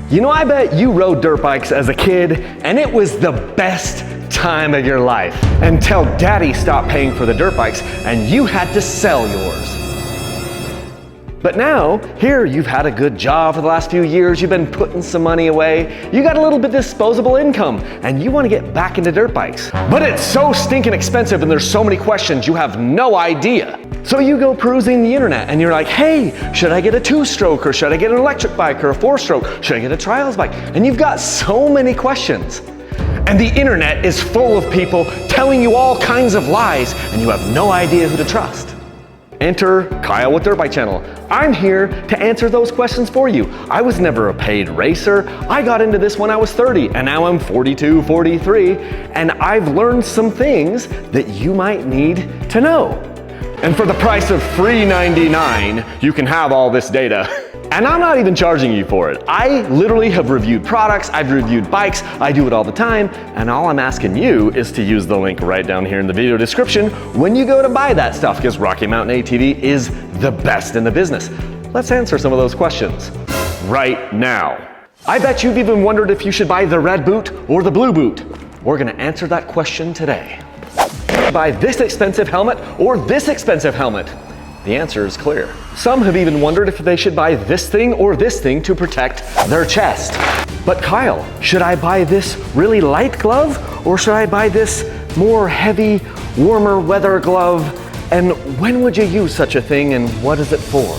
You know, I bet you rode dirt bikes as a kid and it was the best time of your life until Daddy stopped paying for the dirt bikes and you had to sell yours. But now, here you've had a good job for the last few years, you've been putting some money away, you got a little bit of disposable income, and you want to get back into dirt bikes. But it's so stinking expensive and there's so many questions, you have no idea. So you go perusing the internet and you're like, hey, should I get a 2-stroke or should I get an electric bike or a 4-stroke? Should I get a trials bike? And you've got so many questions. And the internet is full of people telling you all kinds of lies and you have no idea who to trust. Enter Kyle with Dirt Bike Channel. I'm here to answer those questions for you. I was never a paid racer. I got into this when I was 30 and now I'm 42, 43, and I've learned some things that you might need to know. And for the price of free $99, you can have all this data. And I'm not even charging you for it. I literally have reviewed products, I've reviewed bikes, I do it all the time, and all I'm asking you is to use the link right down here in the video description when you go to buy that stuff, because Rocky Mountain ATV is the best in the business. Let's answer some of those questions right now. I bet you've even wondered if you should buy the red boot or the blue boot. We're gonna answer that question today. Buy this expensive helmet or this expensive helmet? The answer is clear. Some have even wondered if they should buy this thing or this thing to protect their chest. But Kyle, should I buy this really light glove or should I buy this more heavy, warmer weather glove? And when would you use such a thing and what is it for?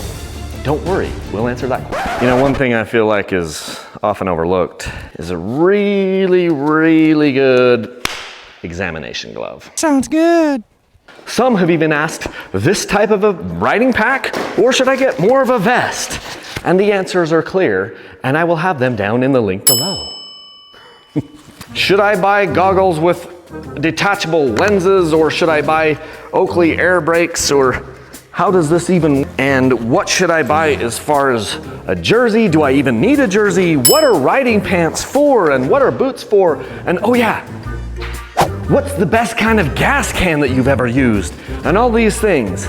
Don't worry, we'll answer that question. You know, one thing I feel like is often overlooked is a really, really good examination glove. Sounds good. Some have even asked, this type of a riding pack, or should I get more of a vest? And the answers are clear, and I will have them down in the link below. Should I buy goggles with detachable lenses, or should I buy Oakley air brakes, or how does this even, and what should I buy as far as a jersey? Do I even need a jersey? What are riding pants for, and what are boots for? And oh yeah, what's the best kind of gas can that you've ever used? And all these things.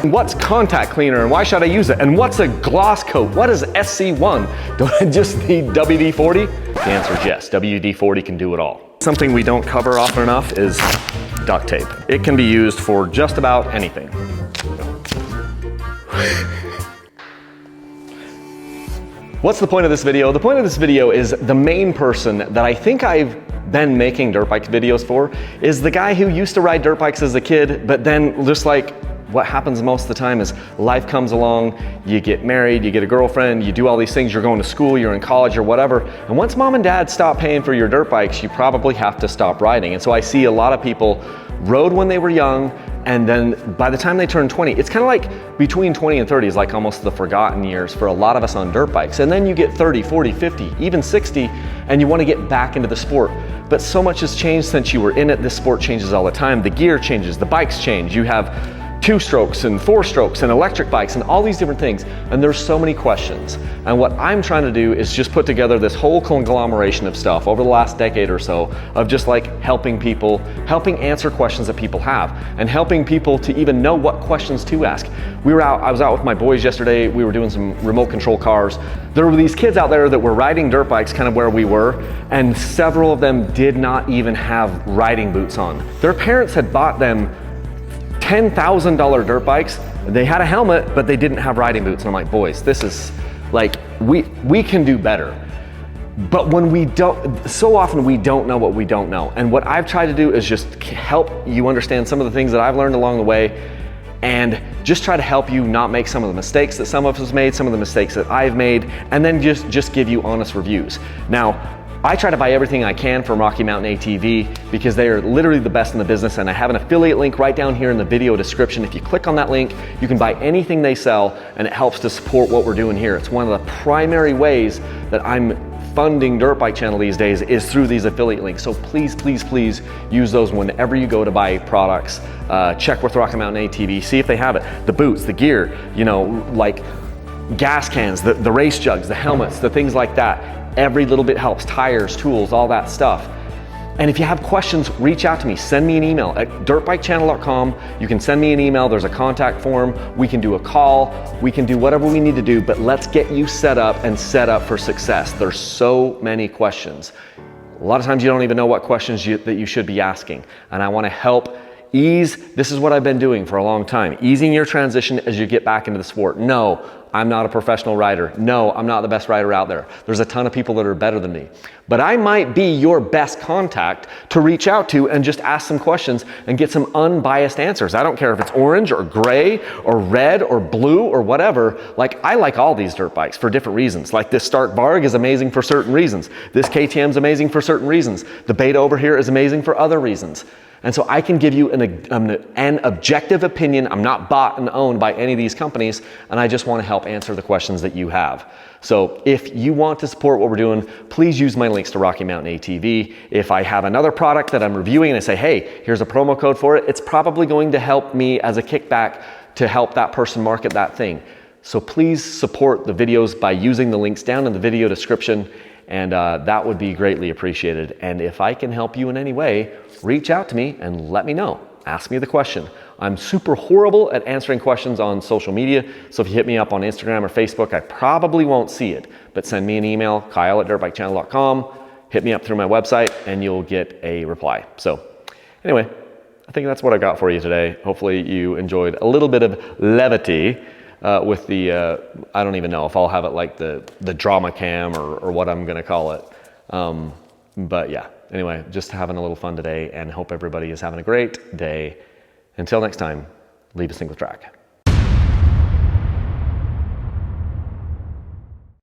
What's contact cleaner and why should I use it? And what's a gloss coat? What is SC1? Don't I just need WD-40? The answer is yes, WD-40 can do it all. Something we don't cover often enough is duct tape. It can be used for just about anything. What's the point of this video? The point of this video is the main person that I think I've been making dirt bike videos for is the guy who used to ride dirt bikes as a kid, but then just like what happens most of the time is life comes along, you get married, you get a girlfriend, you do all these things, you're going to school, you're in college or whatever, and once mom and dad stop paying for your dirt bikes, you probably have to stop riding. And so I see a lot of people rode when they were young, and then by the time they turn 20, it's kind of like between 20 and 30 is like almost the forgotten years for a lot of us on dirt bikes. And then you get 30, 40, 50, even 60, and you want to get back into the sport. But so much has changed since you were in it. This sport changes all the time. The gear changes, the bikes change. You have 2-strokes and 4-strokes and electric bikes and all these different things. And there's so many questions. And what I'm trying to do is just put together this whole conglomeration of stuff over the last decade or so of just like helping people, helping answer questions that people have and helping people to even know what questions to ask. I was out with my boys yesterday. We were doing some remote control cars. There were these kids out there that were riding dirt bikes kind of where we were, and several of them did not even have riding boots on. Their parents had bought them $10,000 dirt bikes. They had a helmet, but they didn't have riding boots. And I'm like, boys, this is like, we can do better. But when we don't, so often we don't know what we don't know. And what I've tried to do is just help you understand some of the things that I've learned along the way and just try to help you not make some of the mistakes that some of us made, some of the mistakes that I've made, and then just give you honest reviews. Now, I try to buy everything I can from Rocky Mountain ATV because they are literally the best in the business, and I have an affiliate link right down here in the video description. If you click on that link, you can buy anything they sell, and it helps to support what we're doing here. It's one of the primary ways that I'm funding Dirt Bike Channel these days is through these affiliate links. So please, please, please use those whenever you go to buy products. Check with Rocky Mountain ATV, see if they have it. The boots, the gear, you know, like gas cans, the race jugs, the helmets, the things like that. Every little bit helps, tires, tools, all that stuff. And if you have questions, reach out to me. Send me an email at dirtbikechannel.com. You can send me an email. There's a contact form. We can do a call. We can do whatever we need to do, but let's get you set up and set up for success. There's so many questions. A lot of times you don't even know what questions that you should be asking. And I want to help ease, this is what I've been doing for a long time, easing your transition as you get back into the sport. No, I'm not a professional rider. No, I'm not the best rider out there. There's a ton of people that are better than me. But I might be your best contact to reach out to and just ask some questions and get some unbiased answers. I don't care if it's orange or gray or red or blue or whatever. Like, I like all these dirt bikes for different reasons. Like this Stark Varg is amazing for certain reasons. This KTM is amazing for certain reasons. The Beta over here is amazing for other reasons. And so I can give you an objective opinion. I'm not bought and owned by any of these companies, and I just want to help answer the questions that you have. So if you want to support what we're doing, please use my links to Rocky Mountain ATV. If I have another product that I'm reviewing and I say, hey, here's a promo code for it, it's probably going to help me as a kickback to help that person market that thing. So please support the videos by using the links down in the video description, and that would be greatly appreciated. And if I can help you in any way, reach out to me and let me know. Ask me the question. I'm super horrible at answering questions on social media, so if you hit me up on Instagram or Facebook, I probably won't see it, but send me an email, kyle@dirtbikechannel.com, hit me up through my website, and you'll get a reply. So anyway, I think that's what I got for you today. Hopefully you enjoyed a little bit of levity with the, I don't even know if I'll have it like the drama cam or what I'm gonna call it. But yeah, anyway, just having a little fun today, and hope everybody is having a great day. Until next time, leave a single track.